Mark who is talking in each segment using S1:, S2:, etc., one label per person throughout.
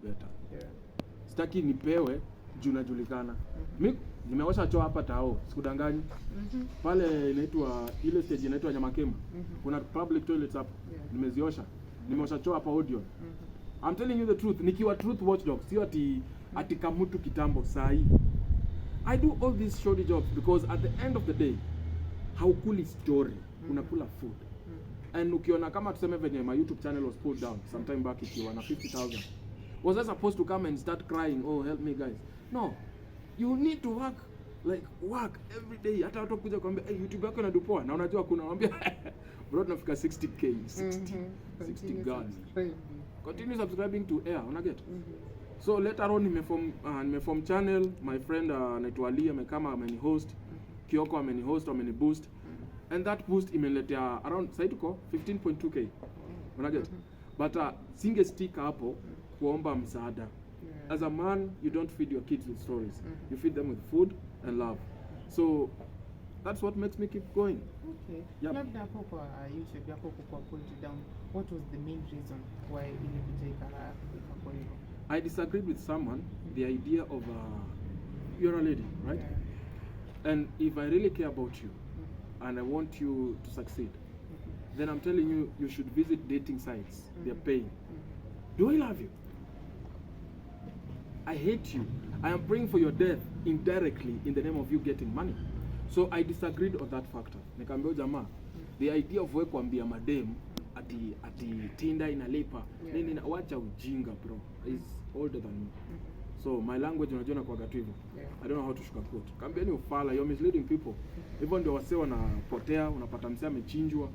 S1: better. Sitaki nipewe juu najulikana. Mimi nimeosha choo hapa tao, sikudanganyi. Pale inaitwa ile stage inaitwa Nyamakema. Kuna public toilets hapo. Nimeziosha. Nimeosha choo hapa Odeon. I'm telling you the truth. Nikiwa truth watchdog, sio ati kamutu kitambo sahi. I do all these shorty jobs because at the end of the day, haukuli story, unakula food. And ukiona kama tuseme venye my YouTube channel was pulled down sometime back ikiwa na 50,000. Was I supposed to come and start crying, oh help me guys? No. You need to work every day. Hata watu kuja kuambia hey, YouTube yako inadupoa na unajua kuna waambia bro tunafika 60k, 60 guys. Continue subscribing to air, unaget? So later on nimeform channel, my friend anaitwa Ali amekama ameni-host, Kioko ameni-host, ameni-boost. And that boost imeletea around sasa tuko 15.2k. Unaget? But singe stick hapo kuomba msaada. As a man, you don't feed your kids with stories. You feed them with food and love. So that's what makes me keep going.
S2: Okay.
S1: Yep.
S2: Labda hapo kwa YouTube yako kwa pull it down. What was the main reason why ilikuja ikakuwa hivyo?
S1: I disagreed with someone the idea of you're a lady, right? And if I really care about you and I want you to succeed, then I'm telling you, you should visit dating sites. They're paying. Do I love you? I hate you. I am praying for your death indirectly in the name of you getting money. So I disagreed on that factor. Nikamwambia jamaa, the idea of wewe kuambia madem ati Tinder inalipa nini na wacha ujinga bro. Is older than me. So my language unajua na kwa gativo. I don't know how to sugarcoat. Kaambia ni ufala, you're misleading people. Hivyo ndio wase wanapotea, unapata msee amechinjwa.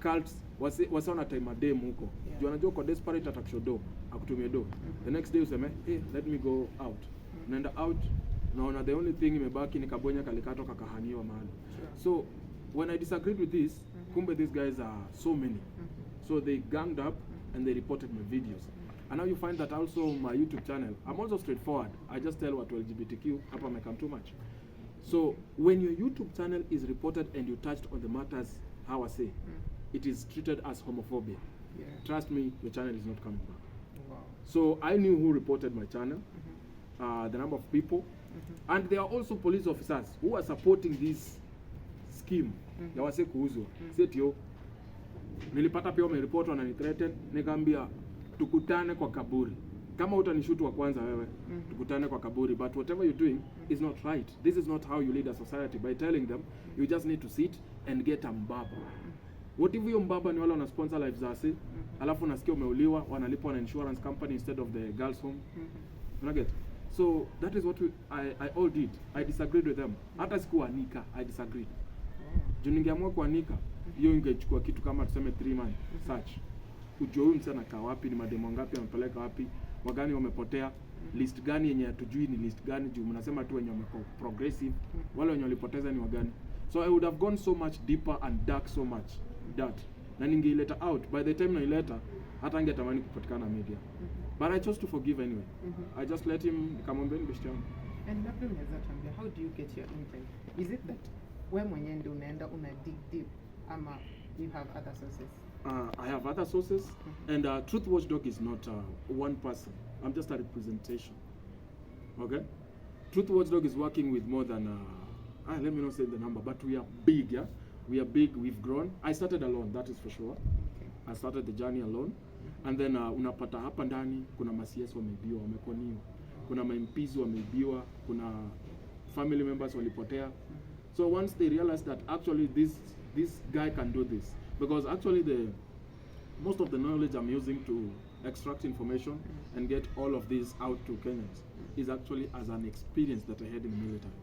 S1: Cults wase wana time madem huko. Juu anajua kwa desperate atakushodo, akutumie do. The next day useme, "Hey, let me go out." Unaenda out, naona the only thing imebaki ni kabonya kalikato kakahaniwa mahali. So when I disagreed with this, kumbe these guys are so many. So they ganged up and they reported my videos. And now you find that also my YouTube channel, I'm also straightforward. I just tell what LGBTQ, hapa may come too much. So when your YouTube channel is reported and you touched on the matters, how I say, it is treated as homophobia. Trust me, your channel is not coming back.
S2: Wow.
S1: So I knew who reported my channel, the number of people, and there are also police officers who are supporting this scheme. Ya wase kuuzwa. Setio, nilipata pia wameripoti wananithreaten, nikaambia tukutane kwa kaburi. Kama utanishutu wa kwanza wewe, tukutane kwa kaburi. But whatever you're doing is not right. This is not how you lead a society. By telling them, you just need to sit and get a mbaba. What if your mbaba ni wale wana sponsor lives zasi, alafu nasikia umeuliwa, wanalipwa na insurance company instead of the girls home. Unaget? So that is what I all did. I disagreed with them. Hata sikuanika, I disagreed. Juu ningeamua kuanika, hiyo ingechukua kitu kama tuseme 3 months search. Ujue huyu msana kaa wapi, ni mademo ngapi amepeleka wapi, wagani wamepotea, list gani yenye hatujui ni list gani, juu mnasema tu wenye wameko progressive, wale wenye walipoteza ni wagani. So I would have gone so much deeper and dark so much that na ningeileta out by the time naileta hata angetamani kupatikana media. But I chose to forgive anyway. I just let him nikamwambia ni best yangu.
S2: And labda unaweza tuambia, how do you get your intent? Is it that wewe mwenyewe ndio unaenda una dig deep ama you have other sources?
S1: I have other sources, and Truth Watchdog is not one person. I'm just a representation. Okay? Truth Watchdog is working with more than, let me not say the number, but we are big, yeah? We are big, we've grown. I started alone, that is for sure.
S2: Okay.
S1: I started the journey alone. And then unapata hapa ndani, kuna ma-CS wameibiwa, wamekoniwa. Kuna ma-MPs wameibiwa, kuna family members walipotea. So once they realize that actually this guy can do this, because actually most of the knowledge I'm using to extract information and get all of this out to Kenyans is actually as an experience that I had in the military.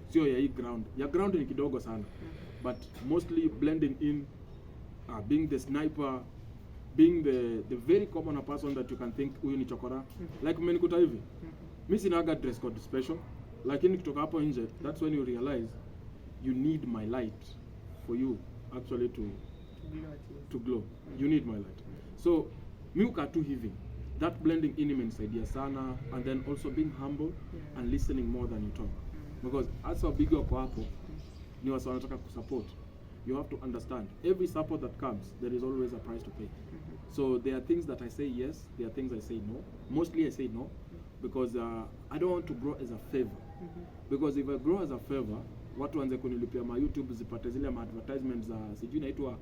S1: Sio ya hii ground. Ya ground ni kidogo sana. But mostly blending in, being the sniper, being the very common person that you can think huyu ni chokora. Like mmenikuta hivi. Mimi sinaga dress code special. Lakini kutoka hapo nje, that's when you realize you need my light for you actually to glow. You need my light. So mi ukatu hivi, that blending in imenisaidia sana, and then also being humble and listening more than you talk. Because as a big wako hapo ni wasa wanataka kusupport. You have to understand every support that comes, there is always a price to pay. So there are things that I say yes, there are things I say no. Mostly I say no, because I don't want to grow as a favor. Because if I grow as a favor, watu wanze kunilipia ma YouTube zipate zile ma advertisements za sijui naitwa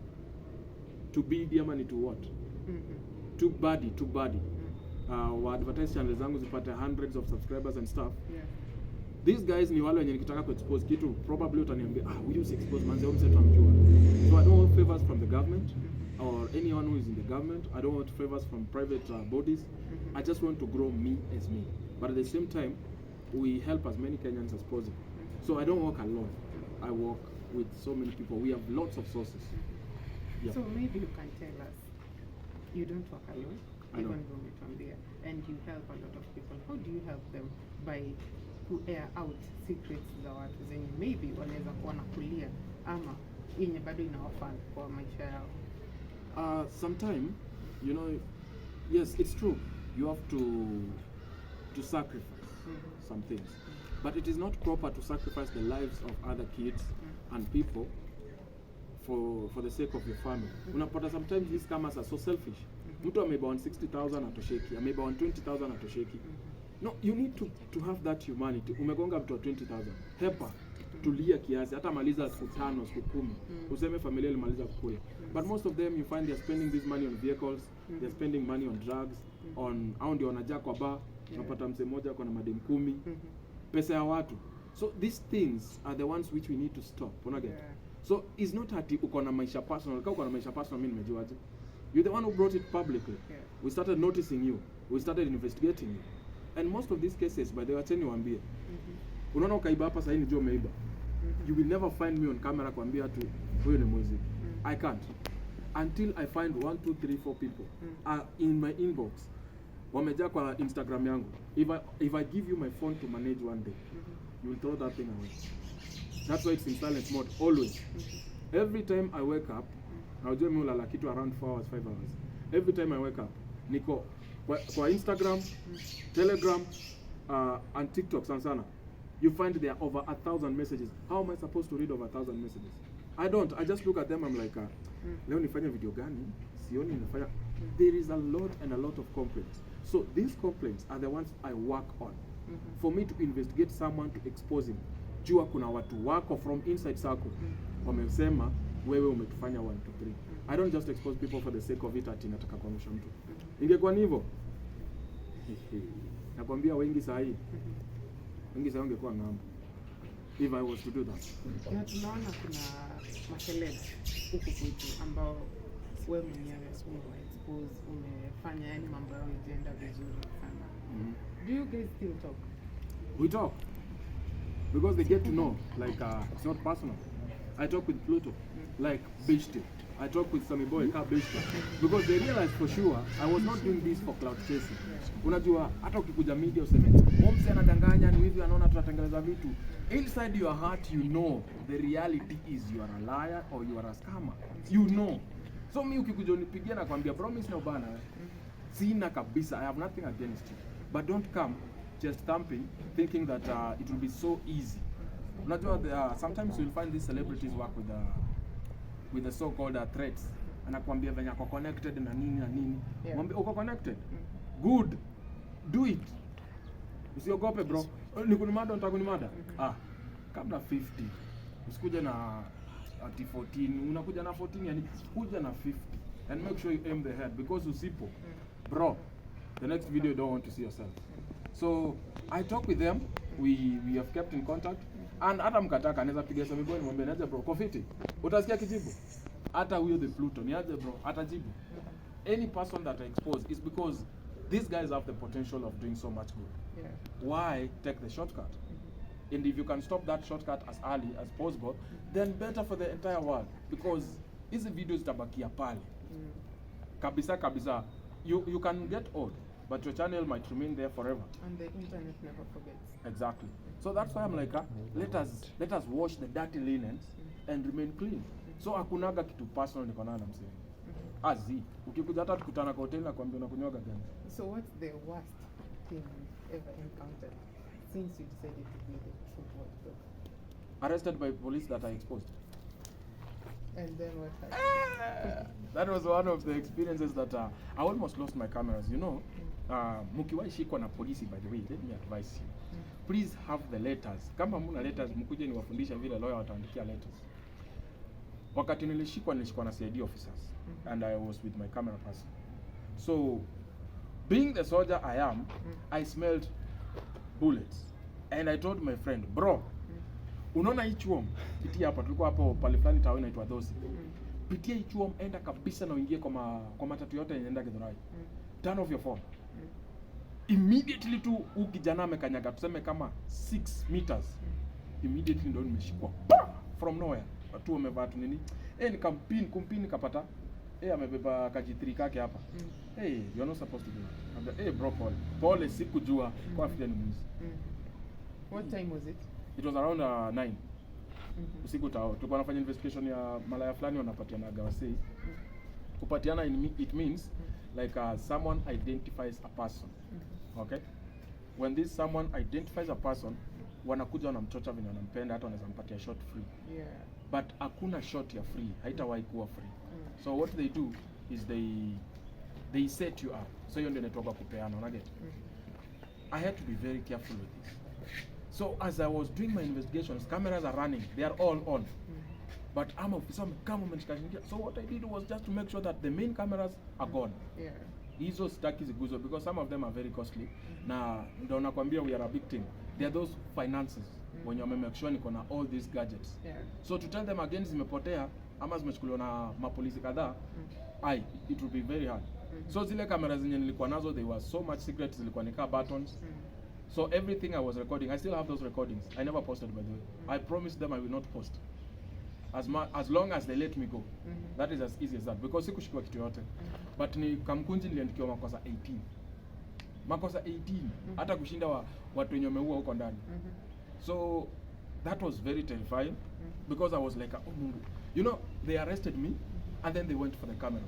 S1: to be ama ni to what? Too body. Wa advertise channel zangu zipate hundreds of subscribers and stuff.
S2: Yeah.
S1: These guys ni wale wenye nikitaka kuexpose kitu probably utaniambia huyu si expose manze huyu mseto amjua. So I don't want favors from the government or anyone who is in the government. I don't want favors from private bodies. I just want to grow me as me. But at the same time, we help as many Kenyans as possible. So I don't work alone. I work with so many people. We have lots of sources. Yeah.
S2: So maybe you can tell us, you don't work alone,
S1: I
S2: even
S1: don't.
S2: though you're from there, and you help a lot of people. How do you help them? By to air out secrets za watu zenye maybe wanaweza kuwa na kulia ama yenye bado inawafan kwa maisha yao?
S1: Sometime, you know, yes, it's true. You have to sacrifice some things, but it is not proper to sacrifice the lives of other kids and people for the sake of your family. Unapata sometimes these scammers are so selfish. Mtu ameiba 160,000 atosheki, ameiba 120,000 atosheki. No, you need to have that humanity. Umegonga mtu wa 20,000. Hepa, tulia kiasi, hata maliza siku 5, siku 10. Useme familia ilimaliza kukula. But most of them you find they're spending this money on vehicles, they're spending money on drugs, au ndio wanajaa kwa bar, unapata mse mmoja kwa na madem 10. Pesa ya watu. So these things are the ones which we need to stop. Unaget?
S2: Yeah.
S1: So it's not hati uko na maisha personal. Kama uko na maisha personal mimi nimejuaje? You're the one who brought it publicly. Yeah. We started noticing you. We started investigating you. And most of these cases, by the way, acha niwaambie. Unaona ukaiba hapa sasa hivi ndio umeiba. You will never find me on camera kuambia tu huyo ni mwizi. I can't. Until I find 1, 2, 3, 4 people in my inbox. Wamejaa kwa Instagram yangu. If I give you my phone to manage one day, you will throw that thing away. That's why it's in silent mode always. Every time I wake up, najua mimi hulala kitu around 4 hours, 5 hours. Every time I wake up, niko kwa Instagram, Telegram, and TikTok sana. You find there are over 1,000 messages. How am I supposed to read over 1,000 messages? I don't. I just look at them. I'm like, leo nifanya video gani? Sioni nifanya. There is a lot of complaints. So these complaints are the ones I work on. For me to investigate someone, to expose him. Jua kuna watu wako from inside circle. Wamesema wewe umetufanya 1, 2, 3. I don't just expose people for the sake of it ati nataka kuamsha mtu. Ingekuwa ni hivyo. Nakwambia wengi saa hii. Wengi saa wangekuwa ng'ambo. If I was to do that.
S2: Na tunaona kuna makelele huku kwetu ambao wewe mwenyewe ume-expose, umefanya yani mambo yao ijaenda vizuri sana. Do you guys still talk?
S1: We talk. Because they get to know, like it's not personal. I talk with Pluto, like Btcm. I talk with Sammy Boy, Btcm. Because they realize for sure I was not doing this for cloud chasing. Unajua hata ukikuja media useme, "Momsi anadanganya ni hivi anaona tunatengeneza vitu." Inside your heart you know the reality is you are a liar or you are a scammer. You know. So mimi ukikuja unipigia na kwambia promise no bana. Sina kabisa. I have nothing against you. But don't come just thumping thinking that it will be so easy. Unajua sometimes you'll find these celebrities work with the so-called threats. Anakuambia venye ako connected na nini.
S2: Yeah.
S1: Mwambie uko connected. Good. Do it. Usiogope bro. Nikunimada nitakunimada. Kabla 50. Usikuje na ati 14. Unakuja na 14 yani kuja na 50. And make sure you aim the head because usipo bro, the next video you don't want to see yourself. So I talk with them. We have kept in contact. And hata mkataka anaweza piga Sammy Boy nimwambie aje bro, kofiti. Utasikia kijibu. Hata huyo the Pluto ni aje bro, atajibu. Any person that I expose is because these guys have the potential of doing so much good.
S2: Yeah.
S1: Why take the shortcut? And if you can stop that shortcut as early as possible, then better for the entire world. Because hizi videos zitabakia pale. Kabisa. You can get old, but your channel might remain there forever.
S2: And the internet never forgets.
S1: Exactly. So that's why I'm like, let us wash the dirty linens and remain clean. So hakunaga kitu personal niko nayo na msee. Azi, ukikuja hata tukutana kwa hoteli na kwambia unakunywaga gani?
S2: So what's the worst thing you've ever encountered since you decided to be the truth watchdog?
S1: Arrested by police that I exposed.
S2: And then what happened?
S1: That was one of the experiences that I almost lost my cameras. You know, mkiwahi shikwa na polisi, by the way, let me advise you. Please have the letters. Kama muna letters, mkuje niwafundisha vile lawyer wataandikia letters. Wakati nilishikwa na CID officers, and I was with my camera person. So, being the soldier I am, I smelled bullets. And I told my friend, bro, unaona hii chuom, pitia hapa, tulikuwa hapo pale fulani town inaitwa Dosi. Pitia hii chuom, enda kabisa na uingie kwa matatu yote inaenda Githurai. Turn off your phone. Immediately tu ukijana amekanyaga tuseme kama 6 meters. Immediately ndio nimeshikwa from nowhere. Watu wamevaa tu nini? Nikampin nikapata amebeba kaji3 kake hapa. You're not supposed to do that. Bro, Paul sikujua kwa afya ni mwizi.
S2: What time was it?
S1: It was around 9. Usiku tao. Tulikuwa nafanya investigation ya malaya fulani wanapatiana gawasi. Kupatiana it means like someone identifies a person. Okay? When this someone identifies a person, wanakuja wanamchocha vile wanampenda, hata wanaweza mpatia shot free.
S2: Yeah.
S1: But hakuna shot ya free, haitawahi kuwa free. So what they do is they set you up. So hiyo ndio inatoka kupeana, unaget? I had to be very careful with this. So as I was doing my investigations, cameras are running, they are all on. But I'm officer, so what I did was just to make sure that the main cameras are gone.
S2: Yeah.
S1: Hizo sitaki ziguzo because some of them are very costly. Na ndio nakwambia we are a big team. There are those finances when you make sure niko na all these gadgets.
S2: Yeah.
S1: So to tell them again zimepotea ama zimechukuliwa na mapolisi kadhaa, it will be very hard. So zile cameras zenye nilikuwa nazo, they were so much secret, zilikuwa nika buttons. So everything I was recording, I still have those recordings. I never posted, by the way. I promised them I will not post. As long as they let me go. That is as easy as that. Because sikushikiwa kitu yote. But ni kamkunji niliandikiwa makosa 18. Makosa 18. Hata kushinda watu wenye wameua huko ndani. So that was very terrifying. Because I was like, oh Mungu. You know, they arrested me and then they went for the camera.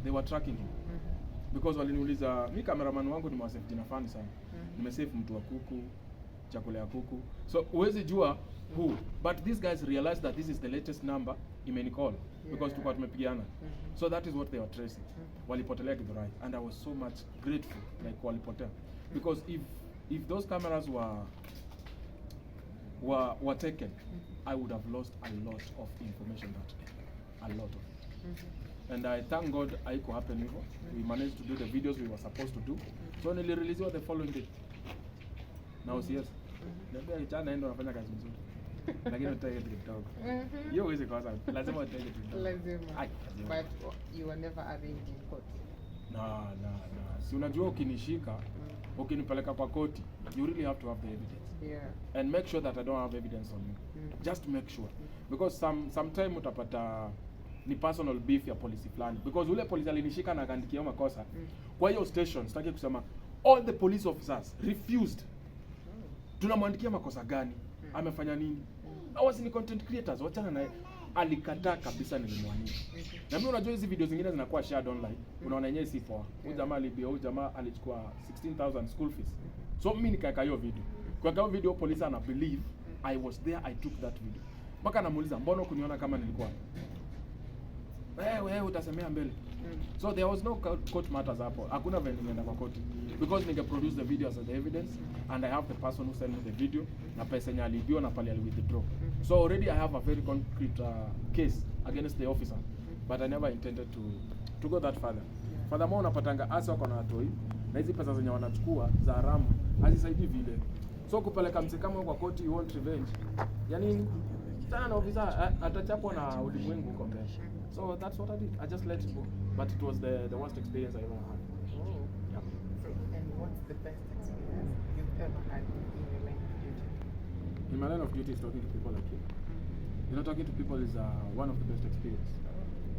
S1: They were tracking him. Because waliniuliza, mi cameraman wangu nimewasave jina fani sana. Nimesave mtu wa kuku, chakula ya kuku. So huwezi jua who. But these guys realized that this is the latest number imenicall. Because tulikuwa tumepigiana. So that is what they were tracing. Walipotelea Githurai. And I was so much grateful like walipotea. Because if those cameras were taken, I would have lost a lot of information that day. A lot of it. And I thank God haiko happen hivyo. We managed to do the videos we were supposed to do. So nilirelease the following day. Now yes. Ndio kijana ndo anafanya kazi nzuri. Lakini utake kidogo. Hiyo huwezi kosa. Lazima utake kidogo.
S2: Lazima. But you were never arraigned in court.
S1: Na. Si unajua ukinishika, ukinipeleka kwa koti, you really have to have the evidence.
S2: Yeah.
S1: And make sure that I don't have evidence on you. Just make sure. Because sometime utapata ni personal beef ya polisi fulani. Because ule polisi alinishika na akaandikia makosa. Kwa hiyo station, sitaki kusema all the police officers refused. Tunamwandikia makosa gani? Amefanya nini? Hao ni content creators, wachana naye. Alikataa kabisa nilimwania. Na mimi unajua hizi video zingine zinakuwa shared online. Unaona yenyewe si poa. Huyu jamaa alibia, huyu jamaa alichukua 16,000 school fees. So mimi nikaeka hiyo video. Kwa hiyo video police ana believe I was there, I took that video. Mpaka namuuliza mbona kuniona kama nilikuwa? Wewe utasemea mbele. So there was no court matters hapo. Hakuna vile nimeenda kwa court. Because ninge produce the video as the evidence and I have the person who sent me the video na pesa yenye alibiwa na pale withdraw. So already I have a very concrete case against the officer. But I never intended to go that further. Furthermore unapatanga asa wako na watoi na hizi pesa zenye wanachukua za haramu hazisaidii vile. So kupeleka mse kama kwa court you want revenge. Yaani tena na officer atachapwa na ulimwengu huko mbele. So that's what I did. I just let it go. But it was the worst experience I ever had.
S2: Oh.
S1: Yeah.
S2: So, and what's the best experience you've ever had in your line of duty?
S1: In my line of duty is talking to people like you. You know, talking to people is one of the best experiences.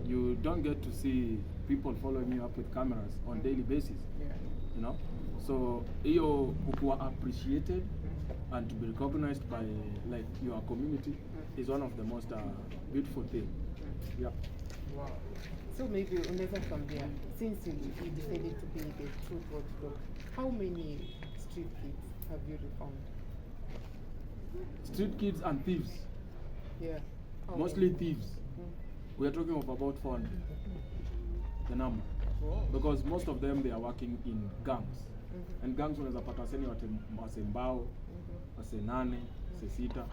S1: You don't get to see people following you up with cameras on daily basis.
S2: Yeah.
S1: You know? So, hiyo kukuwa appreciated and to be recognized by like your community is one of the most beautiful things. Yeah.
S2: Wow. So maybe unaweza kuambia, since you decided to be the truth watchdog, how many street kids have you found?
S1: Street kids and thieves.
S2: Yeah. How
S1: Mostly
S2: many?
S1: thieves. We are talking of about 400, the number. Because most of them, they are working in gangs. And gangs unaweza pata waseni wase mbao, wase 8, wase 6.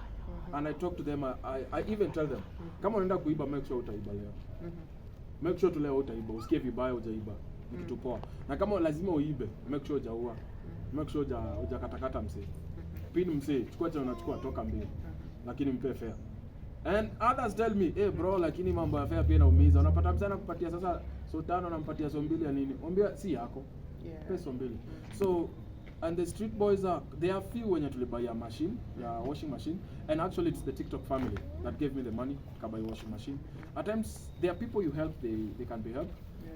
S1: And I talk to them, I even tell them, kama unaenda kuiba, make sure utaiba leo. Make sure tu leo utaiba, usikie vibaya hujaiba. Ni kitu poa. Na kama lazima uibe, make sure hujaua. Make sure hujakatakata msee. Pin msee, chukua cha unachukua toka mbele. Lakini mpe fair. And others tell me, hey bro, lakini mambo ya fair pia inaumiza. Unapata msana kupatia sasa so 5 nampatia so 2 ya nini? Mwambia si yako. Pesa 2. So and the street boys there are few when you buy a machine, washing machine, and actually it's the TikTok family that gave me the money to buy a washing machine. At times there are people you help, they can be helped.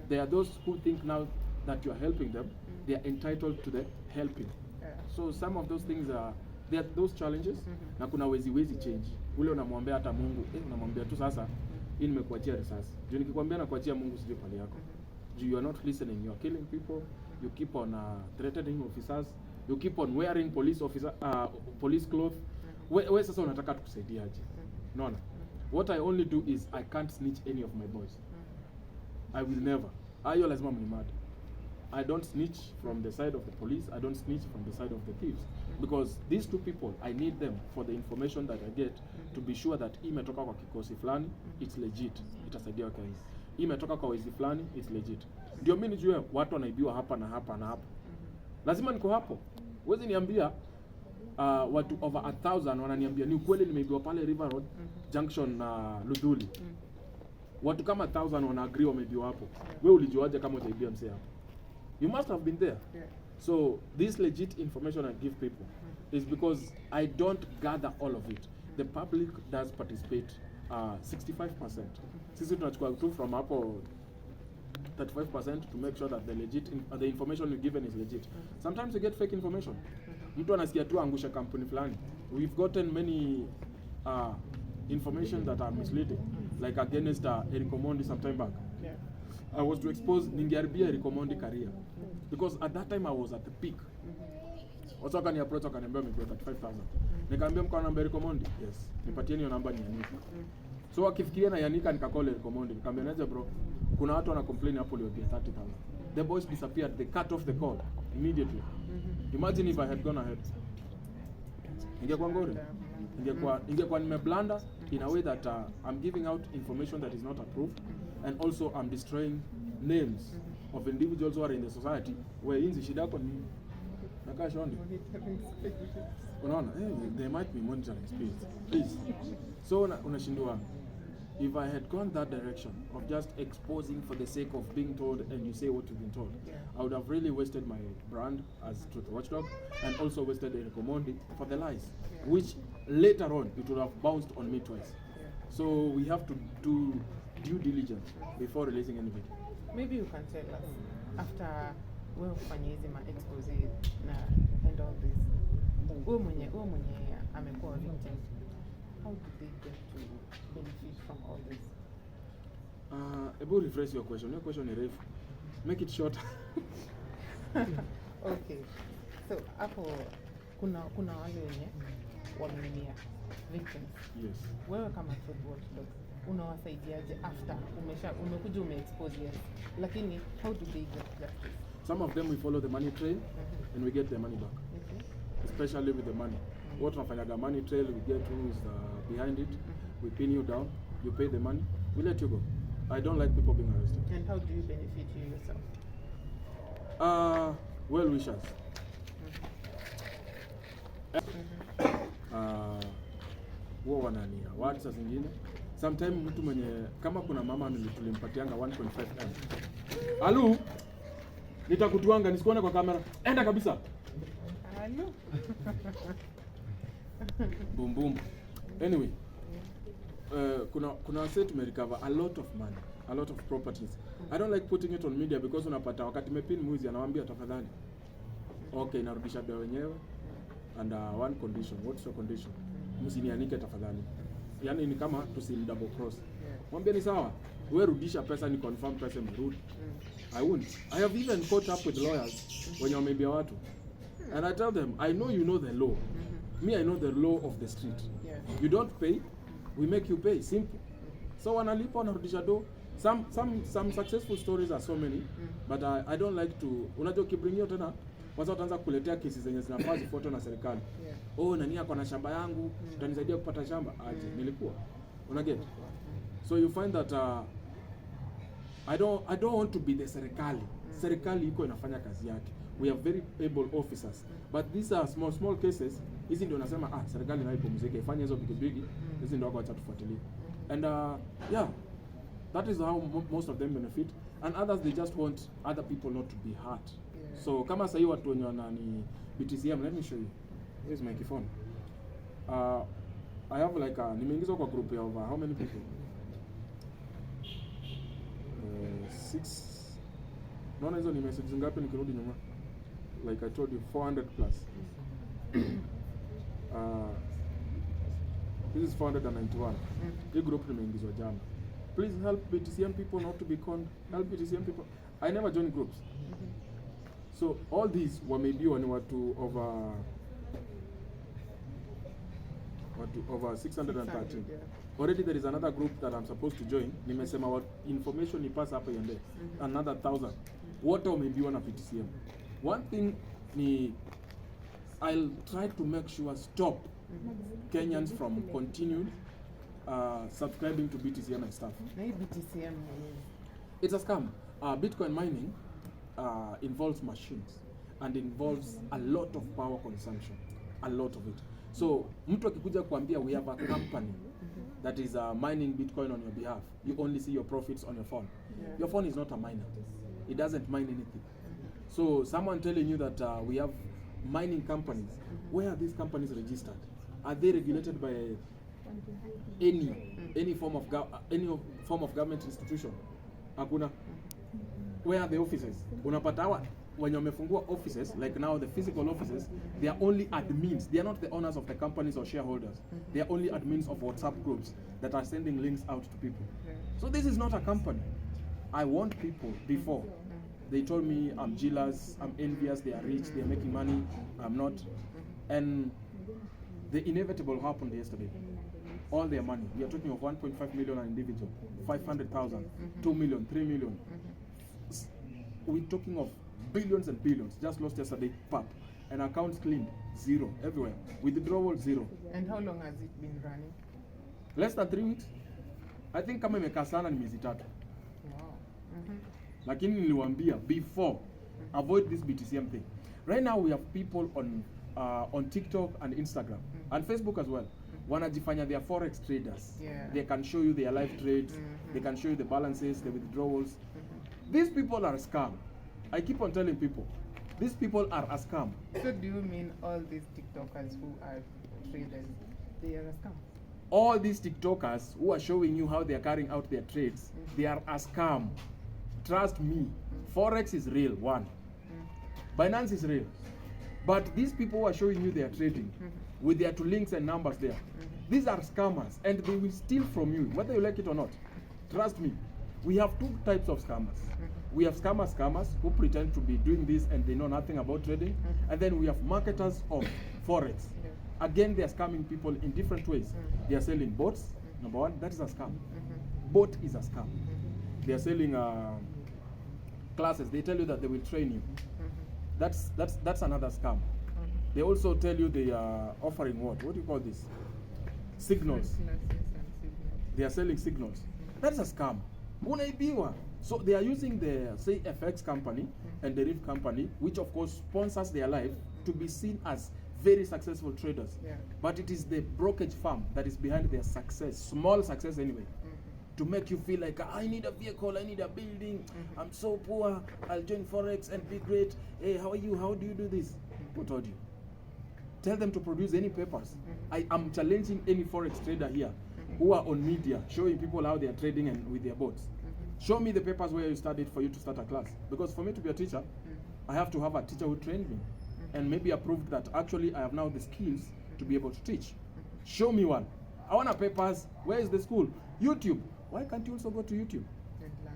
S1: There are those who think now that you are helping them, they are entitled to the helping. So some of those things there are those challenges. Na kuna wezi change. Ule unamwambia hata Mungu, unamwambia tu sasa hii nimekuachia risasi. Juu nikikwambia na kuachia Mungu sije pale yako. You are not listening, you are killing people. You keep on threatening officers. You keep on wearing police clothes. Wewe sasa unataka tukusaidia aje? No. What I only do is I can't snitch any of my boys. I will never. Ayo lazima mnimada. I don't snitch from the side of the police. I don't snitch from the side of the thieves. Because these two people, I need them for the information that I get to be sure that imetoka kwa kikosi fulani, it's legit. Itasaidia Wakenya. Imetoka kwa wezi fulani, it's legit. Ndio mimi nijue watu wanaibiwa hapa na hapa na hapa. Lazima niko hapo. Huwezi niambia watu over 1,000 wananiambia ni ukweli nimeibiwa pale River Road Junction na Ludhuli. Watu kama 1,000 wana agree wameibiwa hapo. Wewe ulijuaje kama hujaibia msee hapo? You must have been there. So this legit information I give people is because I don't gather all of it. The public does participate 65%. Sisi tunachukua tu from hapo 35% to make sure that the information you're given is legit. Sometimes you get fake information. Mtu anasikia tu angusha kampuni fulani. We've gotten many information that are misleading, like against Eric Omondi some time back. I was to expose ningeharibia Eric Omondi career because at that time I was at the peak. Watu wakani approach wakaniambia mimi 35,000. Nikamwambia mko na namba Eric Omondi? Yes. Nipatie hiyo namba ni Yanika. So akifikiria na Yanika nikacall Eric Omondi. Nikamwambia naje bro, kuna watu wana complain hapo leo 30,000. The boys disappeared. They cut off the call immediately. Imagine if I had gone ahead. Ingekuwa ngori. Ingekuwa nimeblanda in a way that I'm giving out information that is not approved, and also I'm destroying names of individuals who are in the society where inzi shida yako ni nakaa shondi. Unaona, they might be monitoring speeds. Please. So unashindwa. If I had gone that direction of just exposing for the sake of being told and you say what you've been told, I would have really wasted my brand as Truth Watchdog and also wasted Eric Omondi for the lies, which later on it would have bounced on me twice. So we have to do due diligence before releasing any video.
S2: Maybe you can tell us after wewe kufanya hizi expose na and all this. Wewe mwenye amekuwa victim. How did they get to benefit from all this?
S1: About rephrase your question. Your question is refu. Make it shorter.
S2: Okay. So hapo kuna wale wenye wamenia victims.
S1: Yes.
S2: Wewe kama Truth Watchdog unawasaidiaje after umekuja umeexpose yes, lakini how do they get justice?
S1: Some of them we follow the money trail and we get their money back. Especially with the money. What tunafanyaga money trail, we get who's behind it, we pin you down, you pay the money, we let you go. I don't like people being arrested.
S2: And how do you benefit you yourself?
S1: Well wishers. Huwa wanania watu saa zingine. Sometime mtu mwenye kama kuna mama tulimpatianga 1.5M. Alu, nitakutuanga nisikuone kwa kamera. Enda kabisa.
S2: Alu.
S1: Boom boom. Anyway, kuna wase tumerecover a lot of money, a lot of properties. I don't like putting it on media because unapata wakati mepin mwizi anawaambia tafadhali. Okay, narudisha dawa wenyewe and one condition. What's your condition? Msinianike tafadhali. Yaani ni kama tusim double cross. Mwambie ni sawa. Wewe rudisha pesa ni confirm pesa imerudi. I won't. I have even caught up with lawyers when wameibia watu. And I tell them, I know you know the law. Me, I know the law of the street. You don't pay, we make you pay. Simple. So wanalipa, wanarudisha do. Some successful stories are so many, but I don't like to, unajua kibringio tena kwanza utaanza kuletea kesi zenye zinafaa zifuatwe na serikali. Oh, nani ako na shamba yangu, utanisaidia kupata shamba? Aje, nilikuwa. Una get? So you find that I don't want to be the serikali. Serikali iko inafanya kazi yake. We are very able officers. But these are small cases. Hizi ndio nasema serikali nayo ipumzike, ifanye hizo vitu bigi. Hizi ndio wako acha tufuatilie. And yeah, that is how most of them benefit. And others, they just want other people not to be hurt. So kama sasa hivi watu wenye wanani Btcm, let me show you. Here's my phone. I have like nimeingizwa kwa group ya over how many people? 6. Naona hizo ni messages ngapi nikirudi nyuma? Like I told you, 400 plus. This is 491. Hii group nimeingizwa jana. Please help Btcm people not to be conned. Help Btcm people. I never join groups. So all these wameibiwa ni watu over 613. Already there is another group that I'm supposed to join. Nimesema what information ni pass hapa yende. Another 1,000. Wote wameibiwa na Btcm. One thing ni I'll try to make sure stop Kenyans from continuing subscribing to Btcm and stuff.
S2: Btcm
S1: it's a scam. Bitcoin mining involves machines and involves a lot of power consumption, a lot of it. So mtu akikuja kuambia we have a company that is mining Bitcoin on your behalf, you only see your profits on your phone. Your phone is not a miner. It doesn't mine anything. So someone telling you that we have mining companies, where are these companies registered? Are they regulated by any form of government institution? Hakuna. Where are the offices? Unapata hawa when wamefungua offices, like now the physical offices, they are only admins. They are not the owners of the companies or shareholders. They are only admins of WhatsApp groups that are sending links out to people. So this is not a company. I want people before. They told me I'm jealous, I'm envious, they are rich, they are making money, I'm not. And the inevitable happened yesterday. All their money, we are talking of 1.5 million an individual, 500,000, 2 million, 3 million. We're talking of billions and billions, just lost yesterday, pap. And accounts cleaned, zero, everywhere. Withdrawal, zero.
S2: And how long has it been running?
S1: Less than 3 weeks. I think kama imekaa sana ni miezi 3.
S2: Wow.
S1: Lakini niliwaambia before, avoid this Btcm thing. Right now we have people on TikTok and Instagram and Facebook as well. Wanajifanya they are forex traders. They can show you their live trades. They can show you the balances, the withdrawals. These people are a scam. I keep on telling people, these people are a scam.
S2: So do you mean all these TikTokers who are traders, they are a scam?
S1: All these TikTokers who are showing you how they are carrying out their trades, they are a scam. Trust me, forex is real, one. Binance is real. But these people who are showing you their trading with their 2 links and numbers there, these are scammers and they will steal from you, whether you like it or not. Trust me. We have 2 types of scammers. We have scammers who pretend to be doing this and they know nothing about trading. And then we have marketers of forex. Again, they are scamming people in different ways. They are selling bots. Number 1, that is a scam. Bot is a scam. They are selling classes. They tell you that they will train you. That's another scam. They also tell you they are offering what? What do you call this? Signals. They are selling signals. That's a scam. Unaibiwa. So they are using the, say, FX company and the RIF company, which of course sponsors their life, to be seen as very successful traders. But it is the brokerage firm that is behind their success, small success anyway, to make you feel like, I need a vehicle, I need a building, I'm so poor, I'll join Forex and be great. Hey, how are you? How do you do this? Who told you? Tell them to produce any papers. I am challenging any Forex trader here who are on media, showing people how they are trading and with their bots. Show me the papers where you studied for you to start a class. Because for me to be a teacher, I have to have a teacher who trained me and maybe approved that actually I have now the skills to be able to teach. Show me one. I want papers. Where is the school? YouTube. Why can't you also go to YouTube?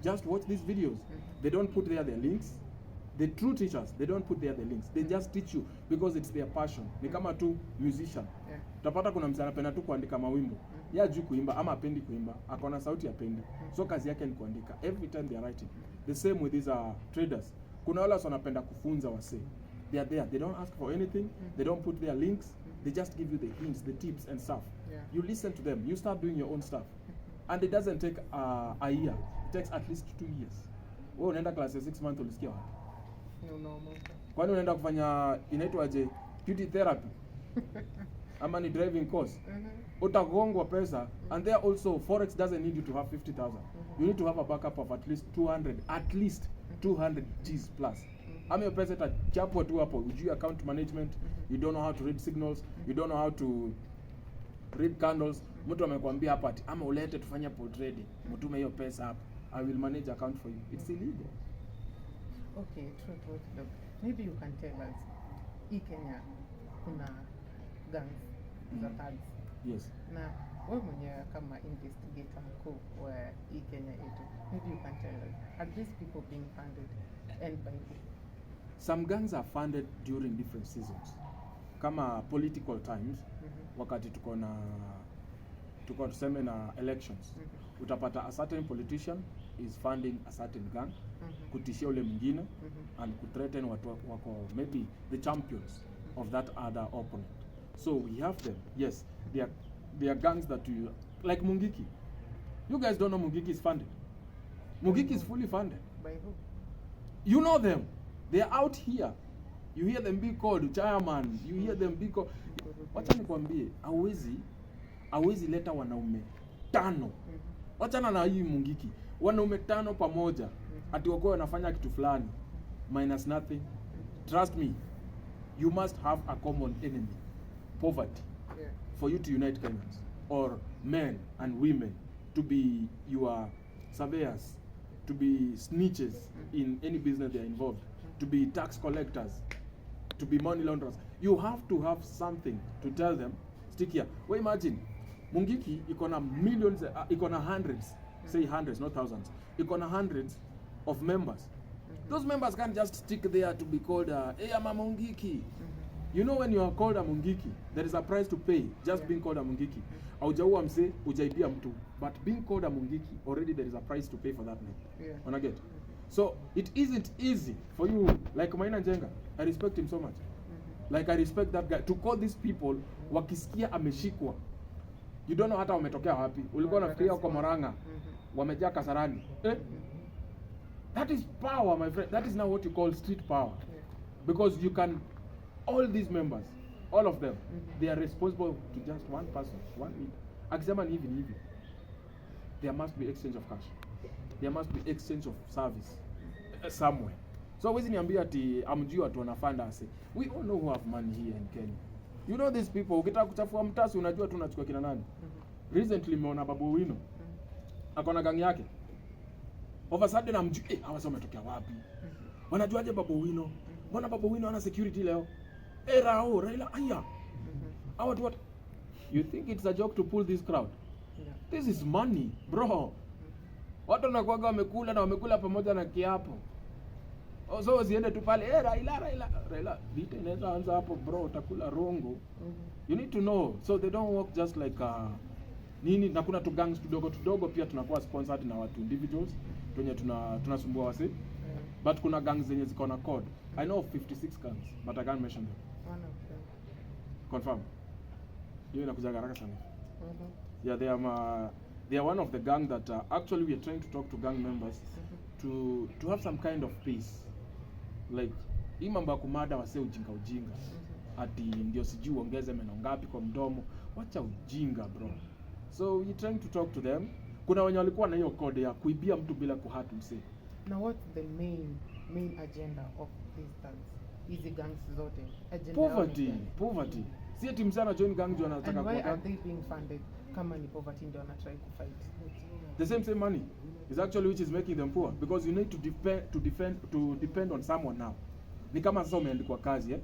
S1: Just watch these videos. They don't put there their links. The true teachers, they don't put there the links. They just teach you because it's their passion. They come to musician. Utapata kuna msanii anapenda tu kuandika mawimbo. Yeye hajui kuimba ama apendi kuimba, akona sauti apendi. So kazi yake ni kuandika. Every time they are writing. The same with these traders. Kuna wale wanapenda kufunza wasee. They are there. They don't ask for anything. They don't put their links. They just give you the hints, the tips and stuff.
S2: Yeah.
S1: You listen to them. You start doing your own stuff. And it doesn't take a year. It takes at least 2 years. Wewe unaenda class ya 6 months ulisikia wapi?
S2: No.
S1: Kwani unaenda kufanya inaitwaje beauty therapy? Ama ni driving course? Utagongwa pesa. And there also forex doesn't need you to have 50,000. You need to have a backup of at least 200 G's plus. Ama hiyo pesa itachapwa tu hapo, ujui account management, you don't know how to read signals, you don't know how to read candles. Mtu amekwambia hapa ati ama ulete tufanye pot trading, mtume hiyo pesa hapa, I will manage account for you. It's illegal.
S2: Okay, Truth. Look, maybe you can tell us, hii Kenya kuna gangs za thugs.
S1: Yes.
S2: Na wewe mwenyewe kama investigator mkuu wa hii Kenya yetu, maybe you can tell us, are these people being funded and by who?
S1: Some gangs are funded during different seasons. Kama political times, wakati tuko tuseme na elections. Utapata a certain politician is funding a certain gang, kutishia ule mwingine, and kuthreaten watu wako maybe the champions of that other opponent. So we have them. Yes, they are gangs that you like Mungiki. You guys don't know Mungiki is funded. Mungiki is fully funded.
S2: By who?
S1: You know them. They are out here. You hear them be called chairman. You hear them be called. Wacha nikwambie, hawezi leta wanaume 5. Wachana na hii Mungiki. Wanaume 5 pamoja. Ati wako wanafanya kitu fulani. Minus nothing. Trust me. You must have a common enemy. Poverty.
S2: Yeah.
S1: For you to unite Kenyans. Or men and women to be your surveyors. To be snitches in any business they are involved. To be tax collectors. To be money launderers. You have to have something to tell them, stick here. Well, imagine, Mungiki, iko na millions, iko na hundreds, say hundreds, not thousands. Iko na hundreds of members. Those members can't just stick there to be called, hey, I'm a Mungiki. You know when you are called a Mungiki, there is a price to pay, just being called a Mungiki. Aujaua mse, ujaibia mtu. But being called a Mungiki, already there is a price to pay for that name.
S2: Yeah.
S1: Wanna get? So, it isn't easy for you, like Maina Njenga, I respect him so much. Like I respect that guy. To call these people, wakisikia ameshikwa. You don't know hata wametokea wapi. Ulikuwa unafikiria uko Murang'a, wamejaa Kasarani. That is power, my friend. That is now what you call street power. Because you can, all these members, all of them, they are responsible to just one person, one leader. Akisema ni hivi. There must be exchange of cash. There must be exchange of service somewhere. So wezi niambia ati amjui watu wanafanda ase. We all know who have money here in Kenya. You know these people, ukitaka kuchafua mtasi unajua tu unachukua kina nani. Recently meona Babu Wino. Akona gang yake. Over sudden amjui, hawa sasa wametokea wapi? Wanajuaje Babu Wino? Mbona Babu Wino ana security leo? Raila aya. Hawa what? You think it's a joke to pull this crowd?
S2: Yeah.
S1: This is money, bro. Watu wanakuwaga wamekula pamoja na kiapo. So usiende tu pale, Raila, vita inaweza anza hapo bro, utakula rongo. You need to know, so they don't work just like nini, na kuna tu gangs tudogo pia tunakuwa sponsored na watu individuals, wenye tunasumbua wasi. But kuna gangs zenye ziko na code. I know of 56 gangs, but I can't mention them.
S2: One of them.
S1: Confirm. Hiyo inakuja haraka sana. Yeah, they are one of the gang that actually we are trying to talk to gang members to have some kind of peace. Like hii mambo ya kumada wase ujinga ati ndio sijui uongeze meno ngapi kwa mdomo, wacha ujinga bro. So we trying to talk to them. Kuna wenye walikuwa na hiyo code ya kuibia mtu bila kuhatu mse.
S2: Now what's the main agenda of these gangs? Hizi gangs zote agenda
S1: poverty. Si eti msana join gang ndio anataka
S2: and why
S1: kuwa.
S2: are they being funded? Kama ni poverty ndio wana try to fight.
S1: The same money is actually which is making them poor, because you need to depend on someone now. Ni kama sasa umeandikwa kazi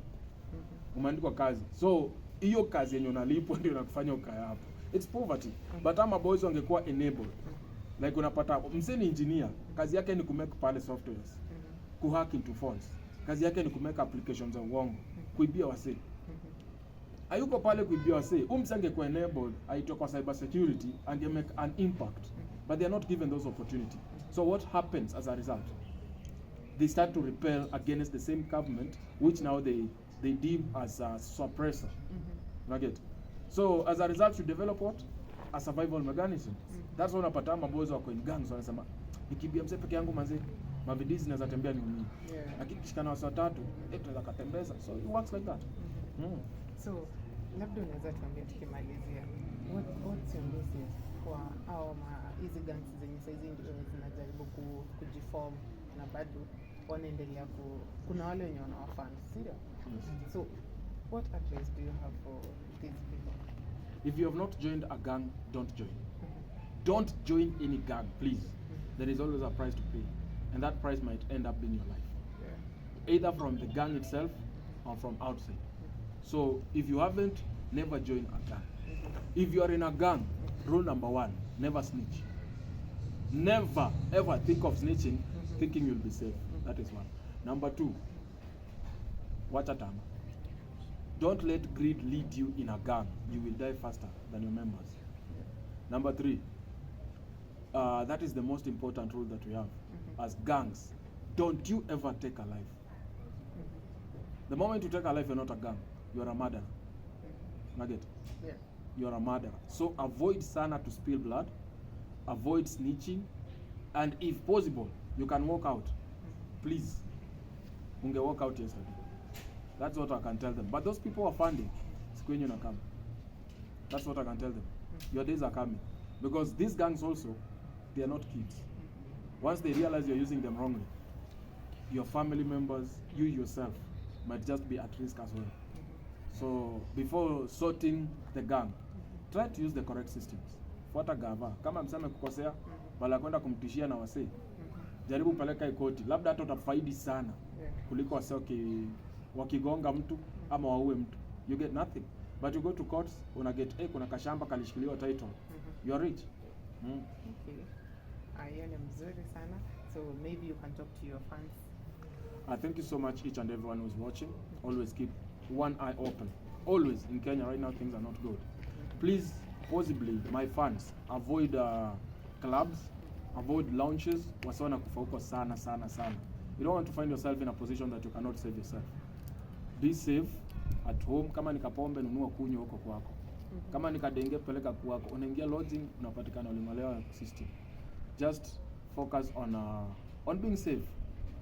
S1: umeandikwa kazi, so hiyo kazi yenye unalipwa ndio inakufanya ukae hapo. It's poverty. But ama boys wangekuwa enabled, like unapata mseni engineer, kazi yake ni kumake pale softwares, kuhack into phones, kazi yake ni kumake applications za uongo, kuibia wase. Ayuko pale kuibiwa say, umsangekuwa enabled, aitwa kwa cyber security, and they make an impact. But they are not given those opportunity. So what happens as a result? They start to rebel against the same government, which now they deem as a suppressor. Get? So as a result, you develop what? A survival mechanism. That's why unapata mabozo wako in gangs wanasema nikibia mzee peke yangu manze mavidizi zinaweza tembea ni mimi. Lakini kishikana watu watatu tunaweza katembeza. So it works like that.
S2: So labda unaweza tuambia tukimalizia, what's your message kwa hao hizi gangs zenye saizi ndio zinajaribu kujiform na bado wanaendelea kuna wale wenye wanawafan, sio? So what advice do you have for these people?
S1: If you have not joined a gang, don't join. Don't join any gang, please. There is always a price to pay, and that price might end up in your life, either from the gang itself or from outside. So if you haven't, never join a gang. If you are in a gang, rule number 1, never snitch. Never ever think of snitching thinking you'll be safe. That is 1. Number 2, watch a time. Don't let greed lead you in a gang. You will die faster than your members. Number 3, that is the most important rule that we have. As gangs, don't you ever take a life. The moment you take a life, you're not a gang. You are a murderer. Nugget?
S2: Yeah.
S1: You are a murderer. So avoid sana to spill blood. Avoid snitching. And if possible, you can walk out. Please. Unge walk out yesterday. That's what I can tell them. But those people are funding. Siku na come. That's what I can tell them. Your days are coming. Because these gangs also, they are not kids. Once they realize you're using them wrongly, your family members, you yourself, might just be at risk as well. So before sorting the gang, try to use the correct systems. Fuata gava. Kama mseme kukosea, bala kwenda kumtishia na wasee. Jaribu peleka ikoti. Labda hata utafaidi sana kuliko wasee wakigonga mtu ama waue mtu. You get nothing. But you go to courts, una get kuna kashamba kalishikiliwa title. You are rich.
S2: Okay. Hiyo ni mzuri sana. So maybe you can talk to your fans.
S1: Thank you so much each and everyone who's watching. Always keep one eye open. Always in Kenya right now things are not good. Please, possibly my fans, avoid clubs, avoid lounges. Wasiona kufa huko sana. You don't want to find yourself in a position that you cannot save yourself. Be safe at home. Kama nikapombe nunua kunywa huko kwako. Kama nikadenge peleka kwako. Unaingia lodging unapatikana ulingolewa system. Just focus on being safe.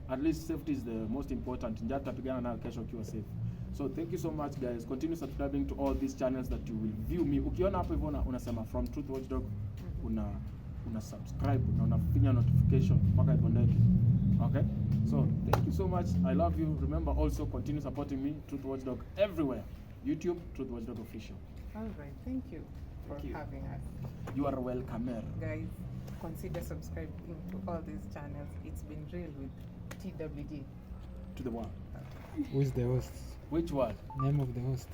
S1: At least safety is the most important. Njata tapigana nayo kesho ukiwa safe. So thank you so much guys. Continue subscribing to all these channels that you will view me. Ukiona hapo hivyo unasema from Truth Watchdog, una subscribe na unafinya notification mpaka ibondeke. Okay? So thank you so much. I love you. Remember also continue supporting me, Truth Watchdog, everywhere. YouTube, Truth Watchdog Official.
S2: All right. Thank you for having us.
S1: You are welcome.
S2: Guys, consider subscribing to all these channels. It's been real with TWG.
S1: To the one.
S3: Who is the host?
S1: Which one?
S3: Name of the host.